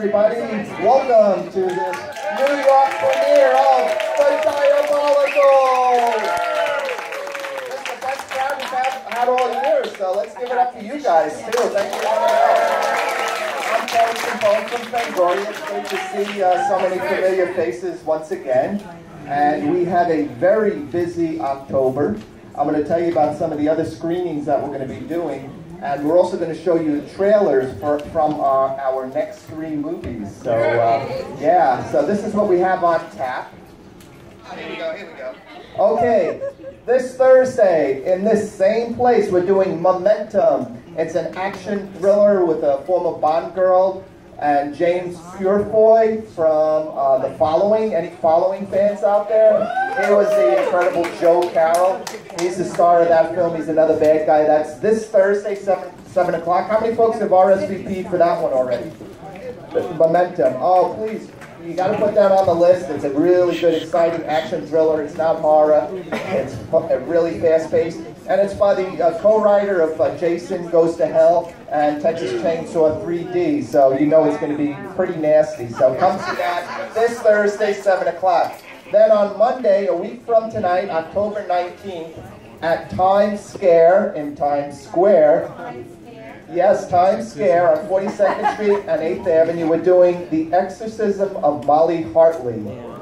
everybody. Welcome to this New York premiere of the Diabolical. It's the best crowd we've had all year, so let's give it up to you guys, too. Thank you for coming out. I'm Carley from Fangoria. It's great to see so many familiar faces once again. And we have a very busy October. I'm going to tell you about some of the other screenings that we're going to be doing. And we're also going to show you trailers from our next 3 movies. So, yeah, so this is what we have on tap. Here we go. Okay, this Thursday, in this same place, we're doing Momentum. It's an action thriller with a former Bond girl and James Purefoy from The Following. Any Following fans out there? He was the incredible Joe Carroll. He's the star of that film. He's another bad guy. That's this Thursday, 7 o'clock. How many folks have RSVP'd for that one already? Momentum. Oh, please. You got to put that on the list. It's a really good, exciting action thriller. It's not horror. It's really fast-paced. And it's by the co-writer of Jason Goes to Hell and Texas Chainsaw 3D. So you know it's going to be pretty nasty. So come see that this Thursday, 7 o'clock. Then on Monday, a week from tonight, October 19th, at Times Square in Times Square. Yes, Times Square on 42nd Street and 8th Avenue. We're doing The Exorcism of Molly Hartley.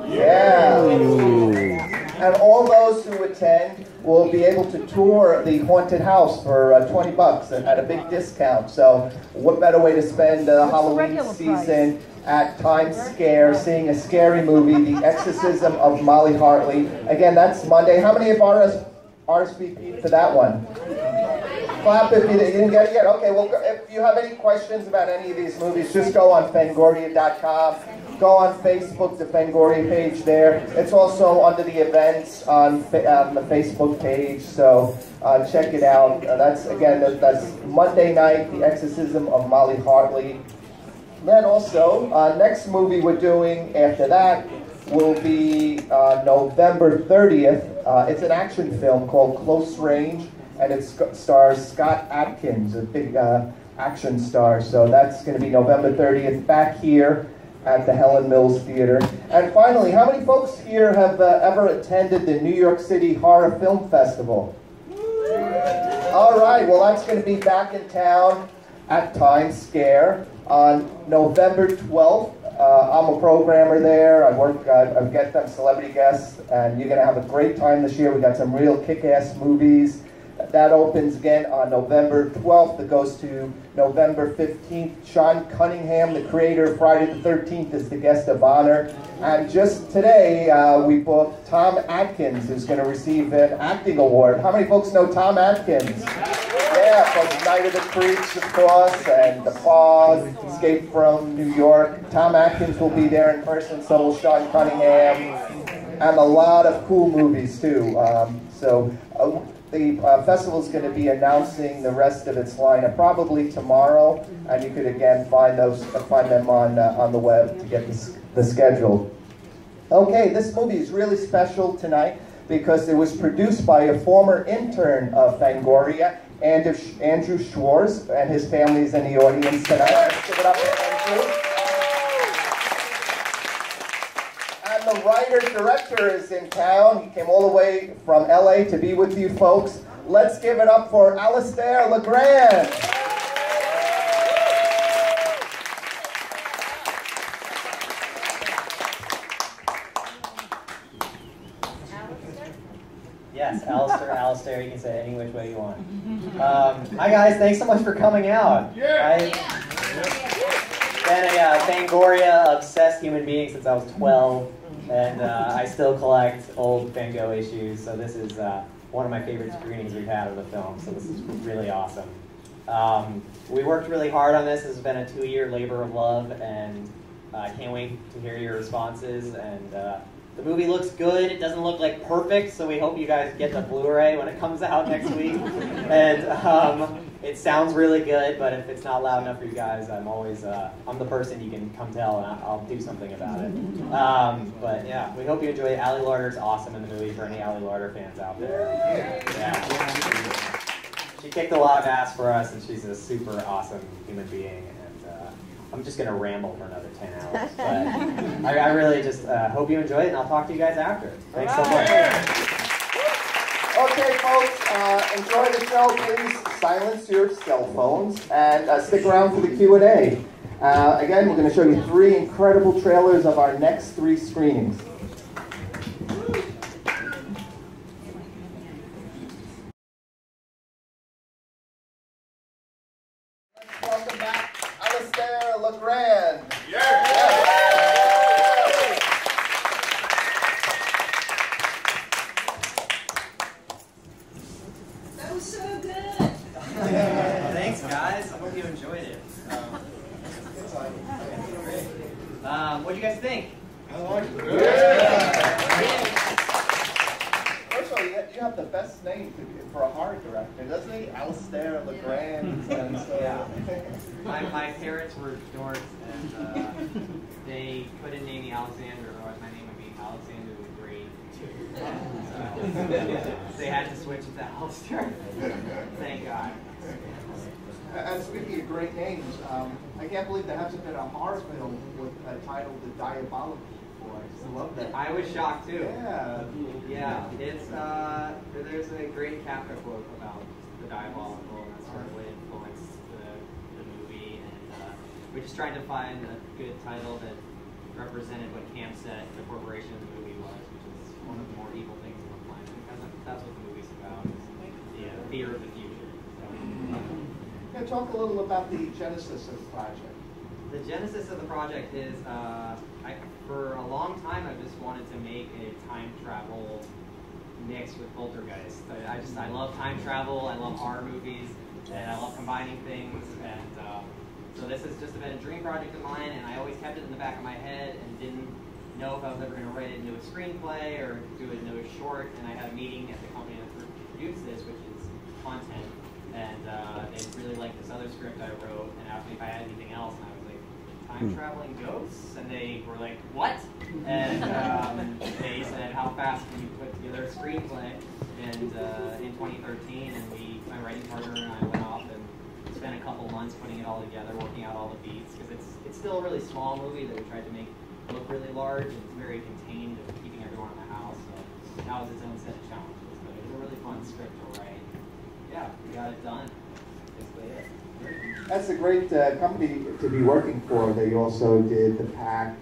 Yeah. And all those who attend will be able to tour the haunted house for 20 bucks at a big discount. So what better way to spend Halloween season at Times Square seeing a scary movie, The Exorcism of Molly Hartley. Again, that's Monday. How many have RSVP'd for that one? Clap if you didn't get it yet. Okay, well, if you have any questions about any of these movies, just go on Fangoria.com. Go on Facebook, the Fangoria page there. It's also under the events on the Facebook page, so check it out. That's Monday night, The Exorcism of Molly Hartley. Then also, next movie we're doing after that will be November 30th. It's an action film called Close Range, and it stars Scott Adkins, a big action star. So that's going to be November 30th, back here at the Helen Mills Theater. And finally, how many folks here have ever attended the New York City Horror Film Festival? All right, well, that's going to be back in town at Times Square on November 12th. I'm a programmer there. I get them celebrity guests, and you're going to have a great time this year. We got some real kick-ass movies. That opens again on November 12th. It goes to November 15th. Sean Cunningham, the creator of Friday the 13th, is the guest of honor. And just today, we booked Tom Atkins, who's going to receive an acting award. How many folks know Tom Atkins? Yeah, from Night of the Creeps, of course, and The Fog, Escape from New York. Tom Atkins will be there in person, so will Sean Cunningham, and a lot of cool movies, too. The festival is going to be announcing the rest of its lineup probably tomorrow, and you could again find them on the web to get the schedule. Okay, this movie is really special tonight because it was produced by a former intern of Fangoria, Andrew Schwartz, and his family is in the audience tonight. Let's give it up for Andrew. And the writer-director is in town. He came all the way from LA to be with you folks. Let's give it up for Alistair Legrand. Yes, Alistair, you can say it any which way you want. Hi guys, thanks so much for coming out. I've been a Fangoria obsessed human being since I was 12, and I still collect old Van Gogh issues, so this is one of my favorite screenings we've had of the film, so this is really awesome. We worked really hard on this. This has been a 2-year labor of love, and I can't wait to hear your responses. And the movie looks good. It doesn't look like perfect, so we hope you guys get the Blu-ray when it comes out next week. And it sounds really good, but if it's not loud enough for you guys, I'm the person you can come tell, and I'll do something about it. But yeah, we hope you enjoy it. Ali Larter's awesome in the movie for any Ali Larter fans out there. Yeah. She kicked a lot of ass for us, and she's a super awesome human being. And I'm just going to ramble for another 10 hours. But I really just hope you enjoy it, and I'll talk to you guys after. Thanks so much. Okay, folks, enjoy the show. Please silence your cell phones and stick around for the Q&A. Again, we're going to show you 3 incredible trailers of our next 3 screenings. Let's welcome back Alistair Legrand. That was so good. Thanks, guys. I hope you enjoyed it. What do you guys think? I like it. First of all, you have the best name for a horror director, doesn't he? Alistair Legrand. And so. Yeah. My parents were dorks, and they couldn't name me Alexander, otherwise my name would be Alexander the Great. So they had to switch it to Alistair. Thank God. And speaking of great names, I can't believe there hasn't been a horror film with a title, The Diabolical. I just love that. I was shocked too. Yeah. Yeah, it's there's a great Kafka quote about the Diabolical, and that sort of influenced the movie, and we're just trying to find a good title that represented what Cam said the corporation of the movie was, which is one of the more evil things on the planet, because that's what the movie's about, is the fear of the future. So, Yeah, talk a little about the genesis of the project. the genesis of the project is, for a long time, I just wanted to make a time travel mix with Poltergeist. I love time travel, I love horror movies, and I love combining things, and so this has just been a dream project of mine, and I always kept it in the back of my head and didn't know if I was ever going to write it into a screenplay or do it into a short, and I had a meeting at the company that produced this, which is Content, and they really liked this other script I wrote and asked me if I had anything else, and I was like, time traveling ghosts? And they were like, what? And they said, how fast can you put together a screenplay? And in 2013, and my writing partner and I went off and spent a couple months putting it all together, working out all the beats, because it's still a really small movie that we tried to make look really large, and it's very contained and keeping everyone in the house, so that was its own set of challenges, but it was a really fun script to write. Yeah, we got it done. Basically it. That's a great company to be working for. They also did The Pact,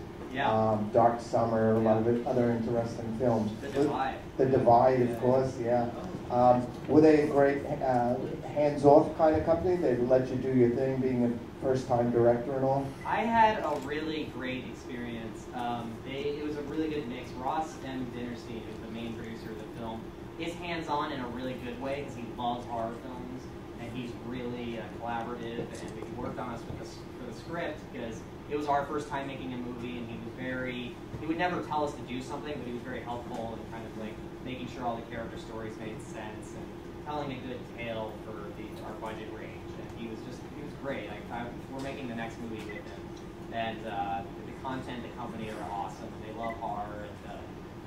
Dark Summer, a lot of other interesting films. The Divide. The Divide, of course, yeah. Were they a great hands-off kind of company? They let you do your thing, being a first-time director and all? I had a really great experience. It was a really good mix. Ross M. Dinnerstein, who's the main producer of the film, is hands-on in a really good way because he loves horror films, and he's really collaborative, and he worked on us for the script because it was our first time making a movie, and he would never tell us to do something, but he was very helpful in kind of like making sure all the character stories made sense and telling a good tale for our budget range. And he was great. We're making the next movie with him, and the Content, the company are awesome. They love horror,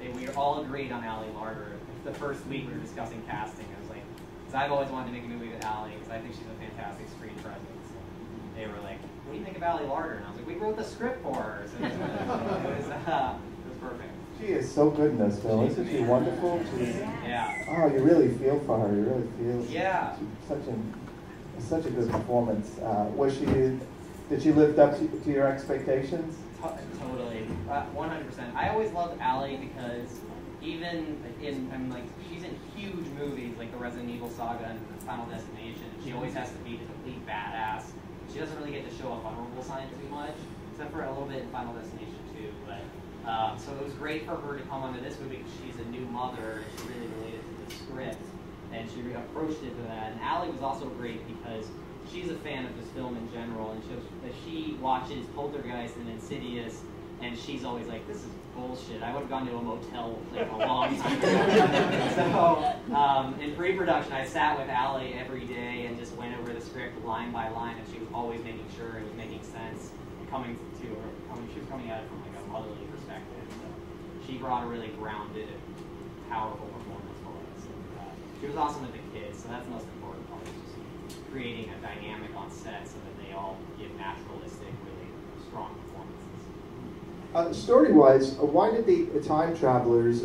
and we all agreed on Ali Larter. The first week we were discussing casting, I was like, because I've always wanted to make a movie with Ali because I think she's a fantastic screen presence. And they were like, what do you think of Ali Larter? And I was like, we wrote the script for her. So it was perfect. She is so good in this film. Isn't she wonderful? Oh, you really feel for her. You really feel. Yeah. She's such a good performance. Did she live up to your expectations? Totally, 100%. I always loved Ali because even she's in huge movies like the Resident Evil saga and Final Destination. She always has to be the complete badass. She doesn't really get to show a vulnerable side too much, except for a little bit in Final Destination 2. But so it was great for her to come onto this movie because she's a new mother and she really related to the script, and she approached it to that. And Ali was also great because she's a fan of this film in general, and she watches Poltergeist and Insidious, and she's always like, this is bullshit. I would have gone to a motel like a long time ago. So in pre-production, I sat with Ali every day and just went over the script line by line, and she was always making sure it was making sense. She was coming at it from like a motherly perspective. So she brought a really grounded and powerful performance for us. And, she was awesome with the kids, so that's the most important part. Is just creating a dynamic on set so that they all give naturalistic, really strong performances. Story-wise, why did the time travelers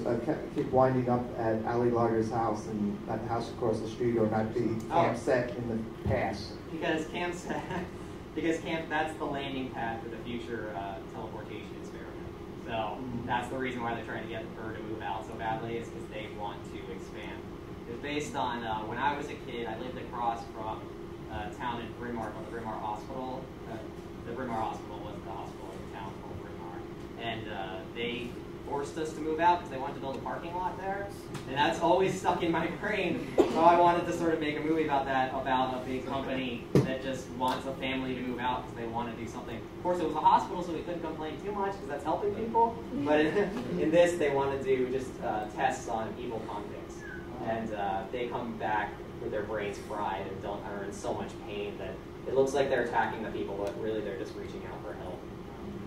keep winding up at Ali Larter's house and not the house across the street, or not the camp set in the past? Because that's the landing pad for the future teleportation experiment. So that's the reason why they're trying to get her to move out so badly, is because they want to expand. It's based on when I was a kid, I lived across from a town in Bryn Mawr called the Bryn Mawr Hospital. The Bryn Mawr Hospital was the hospital in the town called Bryn Mawr. And they forced us to move out because they wanted to build a parking lot there. And that's always stuck in my brain. So I wanted to sort of make a movie about that, about a big company that just wants a family to move out because they want to do something. Of course, it was a hospital, so we couldn't complain too much because that's helping people. But in this, they want to do just tests on evil convicts. And they come back with their brains fried and are in so much pain that it looks like they're attacking the people, but really they're just reaching out for help.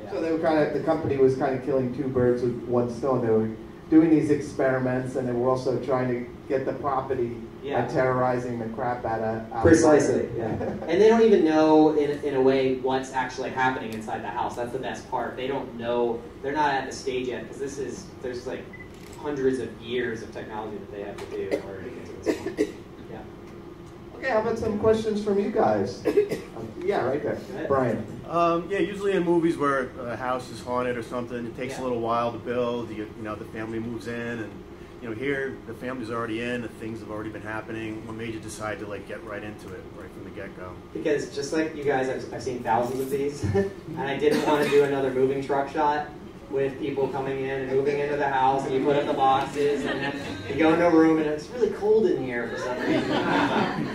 Yeah. So they were the company was kind of killing two birds with one stone. They were doing these experiments, and they were also trying to get the property by terrorizing the crap out of. Precisely, yeah. And they don't even know, in a way, what's actually happening inside the house. That's the best part. They don't know. They're not at the stage yet, because there's like hundreds of years of technology that they have to do in order to get to this point. Yeah. Okay, how about some questions from you guys? Yeah, right there. Brian. Yeah, usually in movies where a house is haunted or something, it takes a little while to build. You know, the family moves in, and here the family's already in. The things have already been happening. What made you decide to get right into it right from the get-go? Because just like you guys, I've seen thousands of these, and I didn't want to do another moving truck shot with people coming in and moving into the house, and you put up the boxes, and then you go into a room, and it's really cold in here for some reason.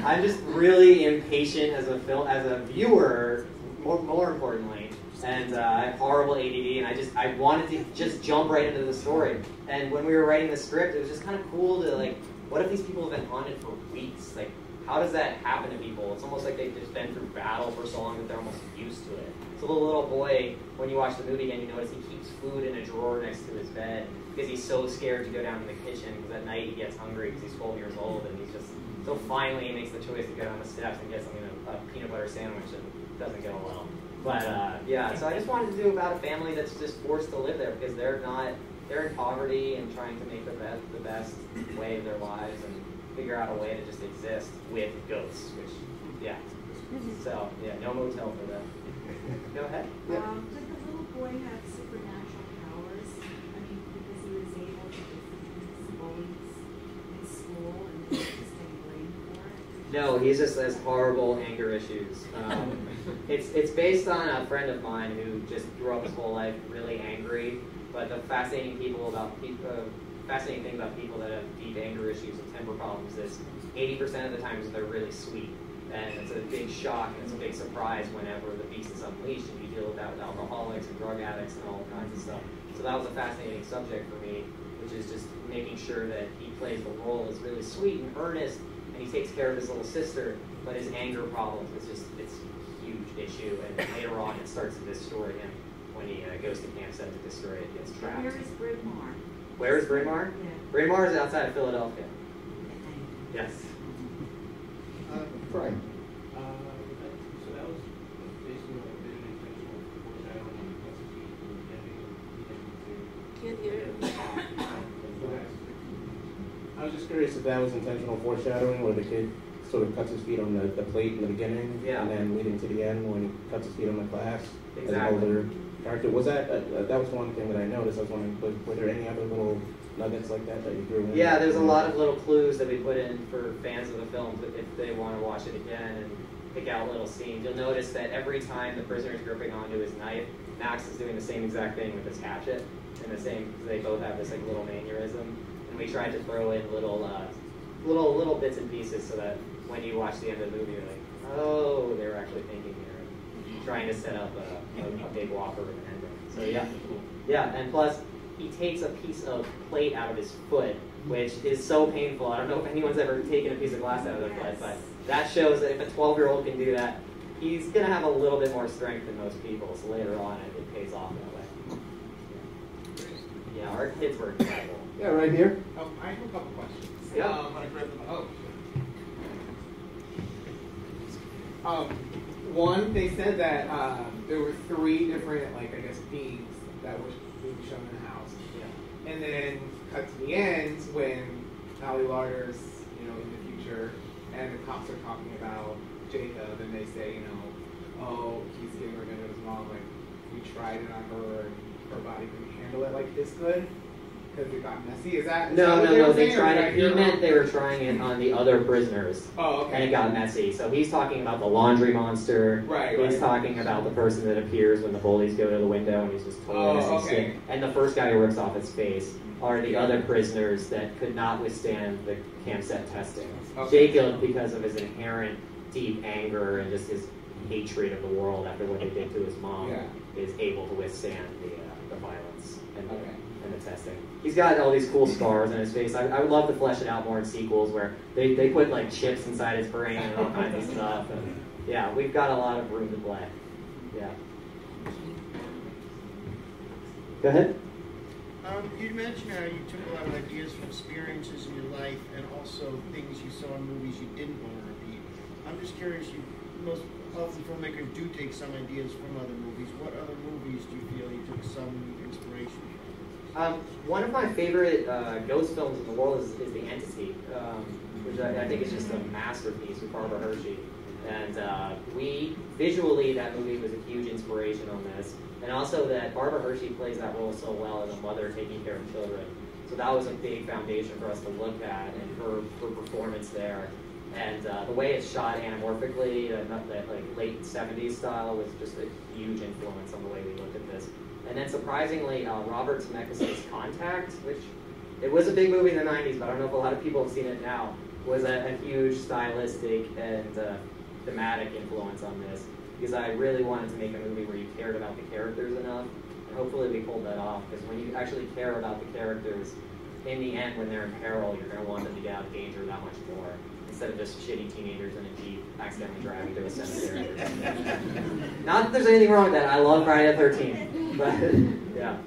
I'm just really impatient as a viewer, more importantly, and I have horrible ADD, and I wanted to just jump right into the story. And when we were writing the script, it was just kind of cool to what if these people have been haunted for weeks? How does that happen to people? It's almost like they've just been through battle for so long that they're almost used to it. So the little boy, when you watch the movie again, you notice he keeps food in a drawer next to his bed because he's so scared to go down to the kitchen, because at night he gets hungry because he's 12 years old, and he's just, so finally he makes the choice to go down the steps and get something, a peanut butter sandwich, and it doesn't go well. But yeah, so I just wanted to do about a family that's just forced to live there because they're in poverty and trying to make the best way of their lives and figure out a way to just exist with ghosts, which, yeah. So, yeah, no motel for them. Go ahead. Did the little boy have supernatural powers? I mean, because he was able to defeat bullies in school and just getting blamed for it? No, he just has horrible anger issues. It's based on a friend of mine who just grew up his whole life really angry. But the fascinating thing about people that have deep anger issues and temper problems is 80% of the times they're really sweet. And it's a big shock and it's a big surprise whenever the beast is unleashed, and you deal with that with alcoholics and drug addicts and all kinds of stuff. So that was a fascinating subject for me, which is just making sure that he plays the role as really sweet and earnest, and he takes care of his little sister, but his anger problems is just, it's a huge issue. And later on it starts to destroy him when he goes to Camp 7 to destroy it, gets trapped. Where is Bryn Mawr? Where is Bryn Mawr? Yeah. Bryn Mawr is outside of Philadelphia. Yes. Brian. So that was basically a bit intentional foreshadowing. I was just curious if that was intentional foreshadowing, where the kid sort of cuts his feet on the plate in the beginning, and then leading to the end when he cuts his feet on the class. Exactly. As an older character. Was that that was one thing that I noticed? I was wondering, were there any other little nuggets like that you threw in? Yeah, there's a lot of little clues that we put in for fans of the film if they want to watch it again and pick out little scenes. You'll notice that every time the prisoner's gripping onto his knife, Max is doing the same exact thing with his hatchet, and they both have this little mannerism. And we tried to throw in little bits and pieces so that when you watch the end of the movie, you're like, oh, they were actually thinking here, trying to set up a big whopper with an ending. So yeah, and plus he takes a piece of plate out of his foot, which is so painful. I don't know if anyone's ever taken a piece of glass out of their foot, but that shows that if a 12-year-old can do that, he's going to have a little bit more strength than most people. So later on, it pays off that way. Yeah, our kids were incredible. Yeah, right here. I have a couple questions. Yeah. One, they said that there were 3 different, like, I guess, themes that were being shown in the house. Yeah. And then cut to the end when Ali Larter's, you know, in the future, and the cops are talking about Jacob, and they say, you know, oh, he's getting revenge on his mom. Like, we tried it on her, and her body couldn't handle it like this good. Because it got messy. Is that No. They tried it. He meant they were trying it on the other prisoners. Oh, okay. And it got messy. So he's talking about the laundry monster. Right. He's talking about the person that appears when the bullies go to the window and he's just totally messy skin. And the first guy who rips off his face are the other prisoners that could not withstand the CAMSET testing. Okay. Jacob, because of his inherent deep anger and just his hatred of the world after what they did to his mom, is able to withstand the violence and the testing. He's got all these cool scars on his face. I would love to flesh it out more in sequels where they put like chips inside his brain and all kinds of stuff. And yeah, we've got a lot of room to play. Yeah. Go ahead. You mentioned how you took a lot of ideas from experiences in your life and also things you saw in movies you didn't want to repeat. I'm just curious, most often filmmakers do take some ideas from other movies. What other movies do you feel you took some inspiration from? One of my favorite ghost films in the world is The Entity, which I think is just a masterpiece with Barbara Hershey. And visually, that movie was a huge inspiration on this. And also that Barbara Hershey plays that role so well as a mother taking care of children. So that was a big foundation for us to look at, and her performance there. And the way it's shot anamorphically, that like late 70s style, was just a huge influence on the way we looked at this. And then surprisingly, Robert Zemeckis' Contact, which it was a big movie in the 90s, but I don't know if a lot of people have seen it now, was a huge stylistic and thematic influence on this. Because I really wanted to make a movie where you cared about the characters enough, and hopefully we pulled that off. Because when you actually care about the characters, in the end, when they're in peril, you're going to want them to get out of danger that much more, instead of just shitty teenagers in a Jeep accidentally driving to a cemetery or something. Not that there's anything wrong with that. I love Friday the 13th. But, yeah.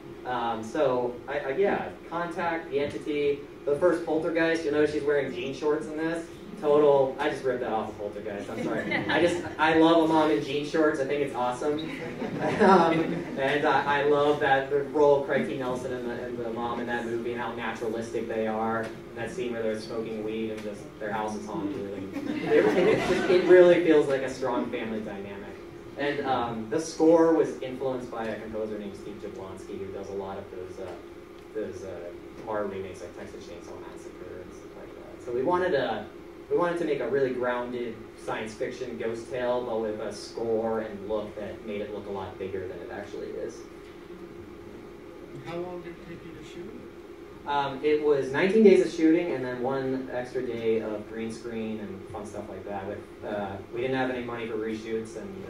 Contact, The Entity, the first Poltergeist. You'll notice she's wearing jean shorts in this. Total, I just ripped that off of Poltergeist, I'm sorry. I love a mom in jean shorts, I think it's awesome. And I love that the role of Craig T. Nelson and the mom in that movie and how naturalistic they are. And that scene where they're smoking weed and just their house is haunted. It really feels like a strong family dynamic. And the score was influenced by a composer named Steve Jablonsky, who does a lot of those horror remakes like Texas Chainsaw Massacre and stuff like that. So we wanted to make a really grounded science fiction ghost tale, but with a score and look that made it look a lot bigger than it actually is. How long did it take you to shoot? It was 19 days of shooting and then 1 extra day of green screen and fun stuff like that. We didn't have any money for reshoots, and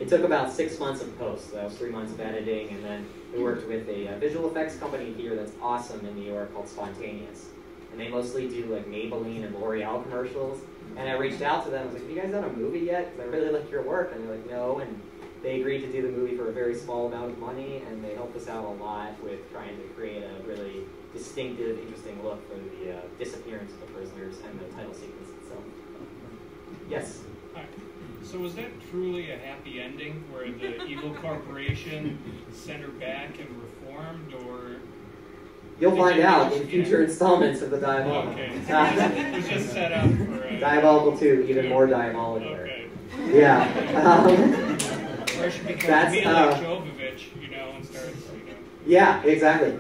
it took about 6 months of post. So that was 3 months of editing, and then we worked with a visual effects company here that's awesome in New York called Spontaneous. And they mostly do like Maybelline and L'Oreal commercials. And I reached out to them. I was like, have you guys done a movie yet? Because I really like your work. And they're like, no. And they agreed to do the movie for a very small amount of money. And they helped us out a lot with trying to create a really distinctive, interesting look for the disappearance of the prisoners and the title sequence itself. Yes? Hi. So was that truly a happy ending where the evil corporation sent her back and reformed, or... You'll find out in future installments of the Diabolical. Okay. It was just set up for a... Diabolical 2, even more diabolical. Okay. Yeah. Or she becomes Mila Jovovich, and starts, Yeah, exactly.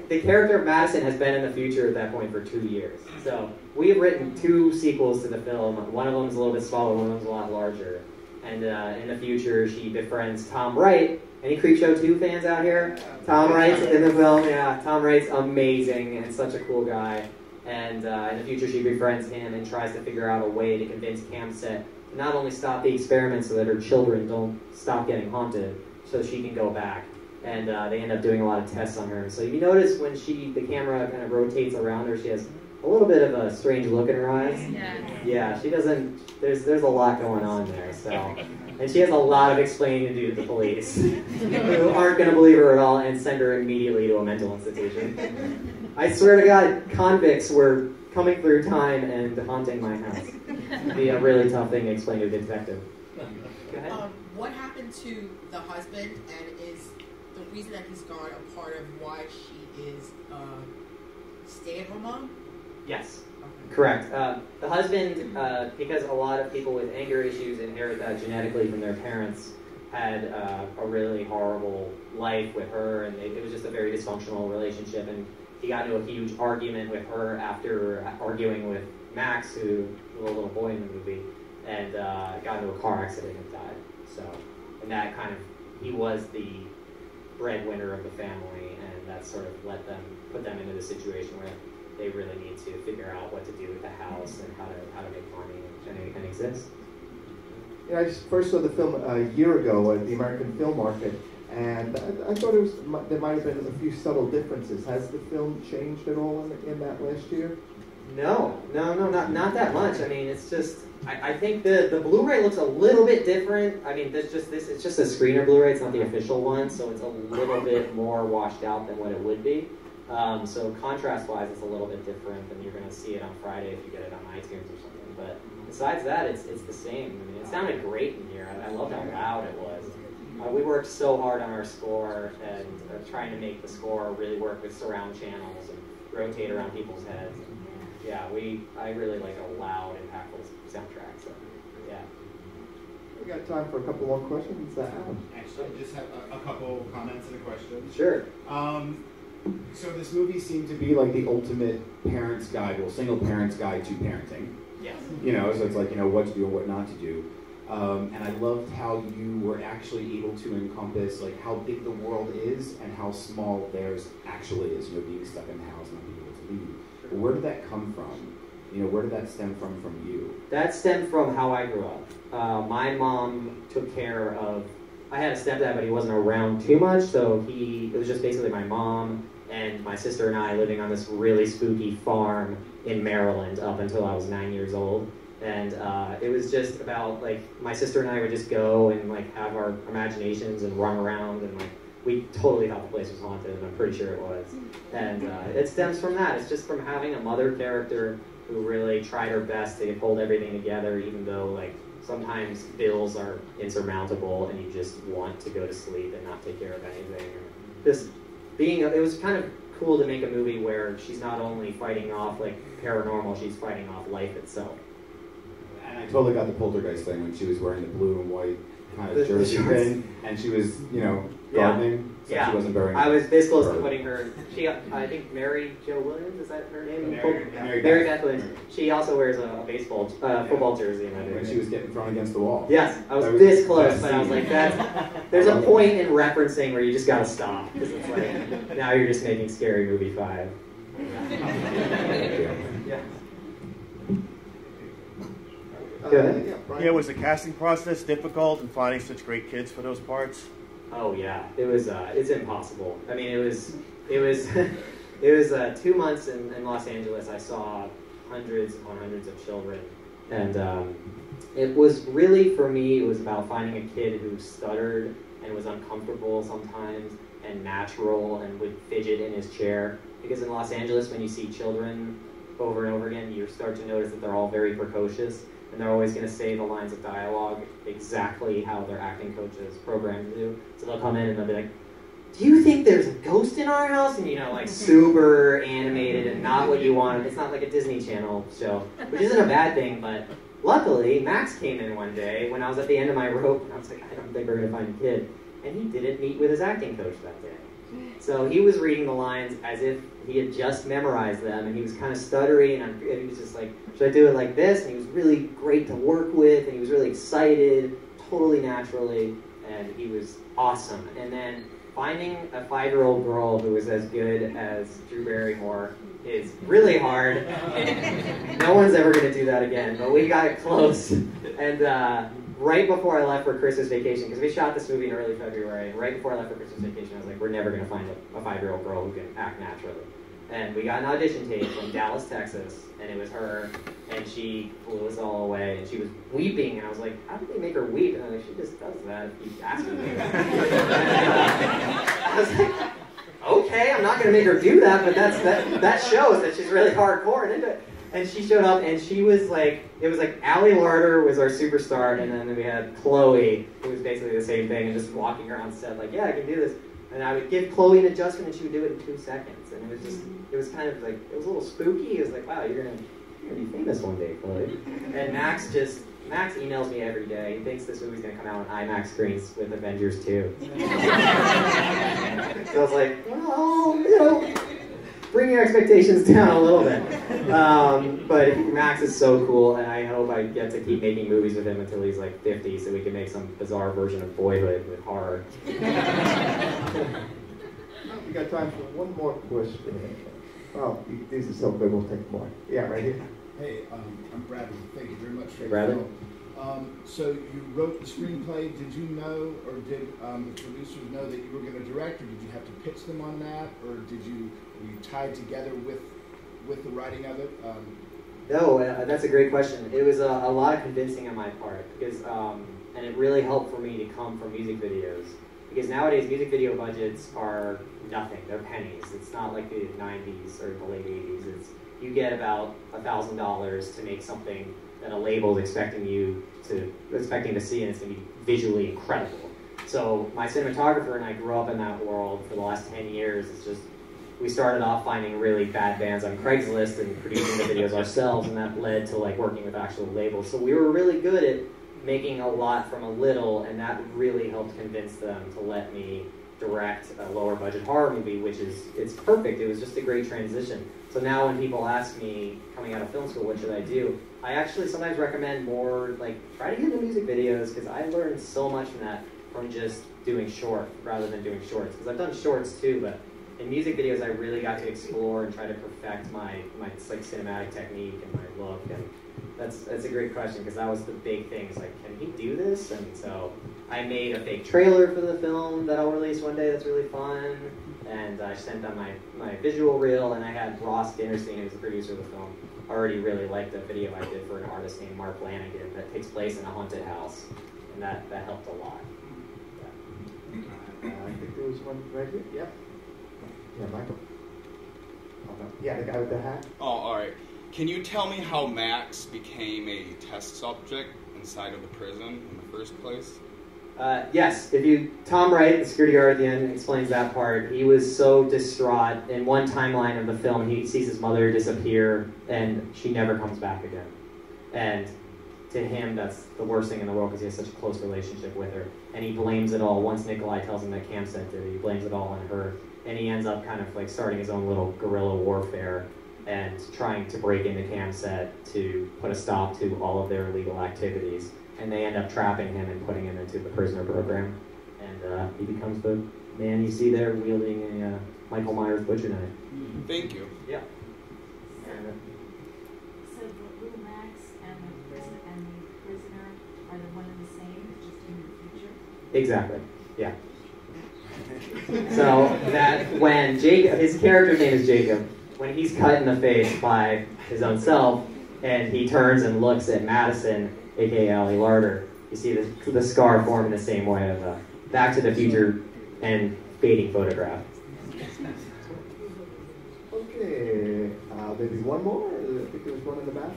The character of Madison has been in the future at that point for 2 years. So we have written 2 sequels to the film. One of them is a little bit smaller, one of them is a lot larger. And in the future, she befriends Tom Wright. Any Creepshow 2 fans out here? Tom Wright's in the film. Yeah, Tom Wright's amazing and such a cool guy. And in the future, she befriends him and tries to figure out a way to convince CAMSET to not only stop the experiment so that her children don't stop getting haunted, so she can go back. And they end up doing a lot of tests on her. So you notice when the camera kind of rotates around her, she has a little bit of a strange look in her eyes. Yeah, she doesn't, there's a lot going on there, so. And she has a lot of explaining to do to the police, who aren't going to believe her at all and send her immediately to a mental institution. I swear to God, convicts were coming through time and haunting my house. It'd be a really tough thing to explain to a detective. Go ahead. What happened to the husband, and is the reason that he's gone a part of why she is stay-at-home mom? Yes, correct. The husband, because a lot of people with anger issues inherit that genetically from their parents, had a really horrible life with her, and it was just a very dysfunctional relationship, and he got into a huge argument with her after arguing with Max, who was a little boy in the movie, and got into a car accident and died. So, and that kind of, he was the breadwinner of the family, and that sort of put them into the situation where they really need to figure out what to do with the house and how to make money and exist. Yeah, I first saw the film a year ago at the American Film Market, and I thought there might have been a few subtle differences. Has the film changed at all in that last year? No, not that much. I mean, it's just, I think the Blu-ray looks a little bit different. I mean, it's just a screener Blu-ray. It's not the official one, so it's a little bit more washed out than what it would be. So contrast-wise, it's a little bit different, and you're going to see it on Friday if you get it on iTunes or something. But besides that, it's the same. I mean, it sounded great in here. I loved how loud it was. We worked so hard on our score and trying to make the score really work with surround channels and rotate around people's heads. And, yeah, I really like a loud, impactful soundtrack. So, yeah. We got time for a couple more questions. Adam. Actually, I just have a couple comments and a question. Sure. So this movie seemed to be like the ultimate parent's guide, well, single parent's guide to parenting. Yes. You know, so it's like, you know, what to do and what not to do. And I loved how you were actually able to encompass like how big the world is and how small theirs actually is, you know, being stuck in the house and not being able to leave. But where did that come from? You know, where did that stem from you? That stemmed from how I grew up. My mom took care of, I had a stepdad, but he wasn't around too much, so it was just basically my mom and my sister and I living on this really spooky farm in Maryland up until I was 9 years old. And it was just about, like, my sister and I would just go and, like, have our imaginations and run around, and, like, we totally thought the place was haunted, and I'm pretty sure it was. And it stems from that. It's just from having a mother character who really tried her best to hold everything together, even though, like, sometimes bills are insurmountable and you just want to go to sleep and not take care of anything. Just it was kind of cool to make a movie where she's not only fighting off, like, paranormal, she's fighting off life itself. And I totally got the poltergeist thing when she was wearing the blue and white kind of jersey thing, and she was, you know, gardening, so she wasn't burying. I was this close to putting her. I think Mary Jo Williams, is that her name? Mary Beth Williams. She also wears a football jersey. When she was getting thrown against the wall. Yes, I was this close, but I was like, there's a point in referencing where you just gotta stop, because it's like, now you're just making Scary Movie 5. Yeah. Yeah, was the casting process difficult in finding such great kids for those parts? Oh yeah, it was. It's impossible. I mean, it was 2 months in Los Angeles. I saw hundreds upon hundreds of children, and it was really, for me, it was about finding a kid who stuttered and was uncomfortable sometimes and natural and would fidget in his chair. Because in Los Angeles, when you see children over and over again, you start to notice that they're all very precocious. And they're always going to say the lines of dialogue exactly how their acting coaches programmed to do. So they'll come in and they'll be like, do you think there's a ghost in our house? And, you know, like super animated and not what you want. It's not like a Disney Channel show, which isn't a bad thing. But luckily, Max came in one day when I was at the end of my rope. And I was like, I don't think we're going to find a kid. And he didn't meet with his acting coach that day. So he was reading the lines as if he had just memorized them, and he was kind of stuttering, and he was just like, should I do it like this? And he was really great to work with, and he was really excited, totally naturally, and he was awesome. And then finding a 5-year-old girl who was as good as Drew Barrymore is really hard. No one's ever going to do that again, but we got it close. And right before I left for Christmas vacation, because we shot this movie in early February, and right before I left for Christmas vacation, I was like, we're never going to find a 5-year-old girl who can act naturally. And we got an audition tape from Dallas, Texas, and it was her, and she blew us all away, and she was weeping, and I was like, how did they make her weep? And I was like, she just does that if you ask her to. I was like, okay, I'm not going to make her do that, but that shows that she's really hardcore and into it. And she showed up, and she was like, it was like Ali Larter was our superstar, and then we had Chloe, who was basically the same thing, and just walking around set like, yeah, I can do this. And I would give Chloe an adjustment, and she would do it in 2 seconds. And it was just, it was kind of like, it was a little spooky. It was like, wow, you're gonna be famous one day, Chloe. And Max emails me every day. He thinks this movie's gonna come out on IMAX screens with Avengers 2. So I was like, well, you know, bring your expectations down a little bit. But Max is so cool, and I hope I get to keep making movies with him until he's like 50, so we can make some bizarre version of Boyhood with horror. We got time for one more question. Oh, these are so good, we'll take more. Yeah, right here. Hey, I'm Bradley. Thank you very much for Bradley. So you wrote the screenplay. Did you know, or did the producers know that you were going to direct, or did you have to pitch them on that, or were you tied together with the writing of it? No, that's a great question. It was a lot of convincing on my part, because and it really helped for me to come from music videos. Because nowadays, music video budgets are nothing. They're pennies. It's not like the 90s or the late 80s. You get about $1,000 to make something that a label is expecting to see, and it's going to be visually incredible. So my cinematographer and I grew up in that world for the last 10 years. It's just, we started off finding really bad bands on Craigslist and producing the videos ourselves, and that led to like working with actual labels. So we were really good at making a lot from a little, and that really helped convince them to let me direct a lower budget horror movie, which is, it's perfect. It was just a great transition. So now when people ask me, coming out of film school, what should I do? I actually sometimes recommend more, like, try to get into music videos, because I learned so much from that, from just doing short rather than doing shorts. Because I've done shorts too, but in music videos I really got to explore and try to perfect my like cinematic technique and my look. And that's a great question, because that was the big thing. It's like, can he do this? And so I made a fake trailer for the film that I'll release one day that's really fun. And I sent on my visual reel, and I had Ross Dinnerstein, who's the producer of the film, already really liked the video I did for an artist named Mark Lanigan that takes place in a haunted house. And that helped a lot. Yeah. I think there was one right here. Yep. Yeah, Michael. Oh, no. Yeah, the guy with the hat. Oh, all right. Can you tell me how Max became a test subject inside of the prison in the first place? Yes. Tom Wright, the security guard at the end, explains that part. He was so distraught. In one timeline of the film, he sees his mother disappear, and she never comes back again. And to him, that's the worst thing in the world, because he has such a close relationship with her. And he blames it all. Once Nikolai tells him that Cam sent it, he blames it all on her. And he ends up kind of like starting his own little guerrilla warfare and trying to break into Cam set to put a stop to all of their illegal activities. And they end up trapping him and putting him into the prisoner program. And he becomes the man you see there wielding a Michael Myers butcher knife. Thank you. Yeah. So the little Max and the prisoner are the one and the same, it's just in the future? Exactly. Yeah. So that when Jacob, his character's name is Jacob, when he's cut in the face by his own self, and he turns and looks at Madison, aka Ali Larter, you see the scar form in the same way of a Back to the Future and fading photograph. Okay, maybe one more? I think there was one in the back.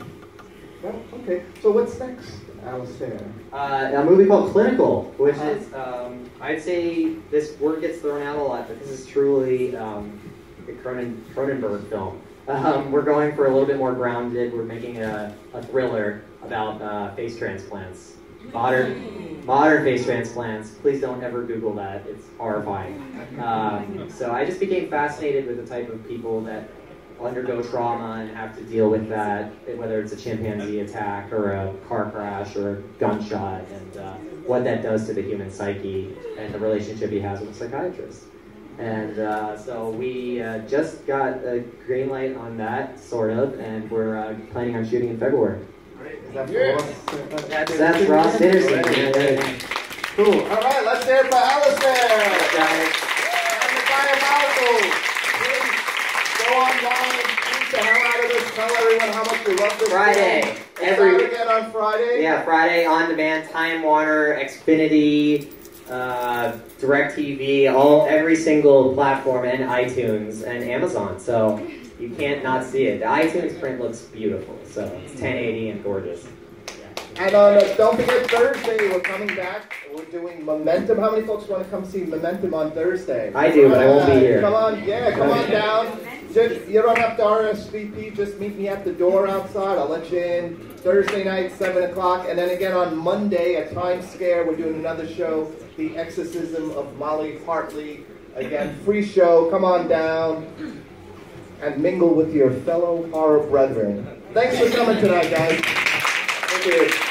No? Okay, so what's next, Alistair? A movie called Clinical, which is, I'd say this word gets thrown out a lot, but this is truly a Cronenberg film. We're going for a little bit more grounded. We're making a thriller about face transplants. Modern face transplants. Please don't ever Google that. It's horrifying. So I just became fascinated with the type of people that undergo trauma and have to deal with that, whether it's a chimpanzee attack or a car crash or a gunshot, and what that does to the human psyche and the relationship he has with a psychiatrist. And so we just got a green light on that, sort of, and we're planning on shooting in February. Is that That's Ross Dinnerstein. Cool. All right, let's hear it for Alistair. And the Diabolical. Please go online, beat the hell out of this, tell everyone how much you love this Friday. Film. Again on Friday? Yeah, Friday, on demand, Time Warner, Xfinity, DirecTV, every single platform, and iTunes and Amazon. So you can't not see it. The iTunes print looks beautiful. So it's 1080 and gorgeous. And don't forget Thursday, we're coming back. We're doing Momentum. How many folks want to come see Momentum on Thursday? I do, but I won't be here. Come on, come on down. You don't have to RSVP. Just meet me at the door outside. I'll let you in. Thursday night, 7 o'clock. And then again on Monday at Times Square, we're doing another show, The Exorcism of Molly Hartley. Again, free show. Come on down and mingle with your fellow horror brethren. Thanks for coming tonight, guys. Thank you.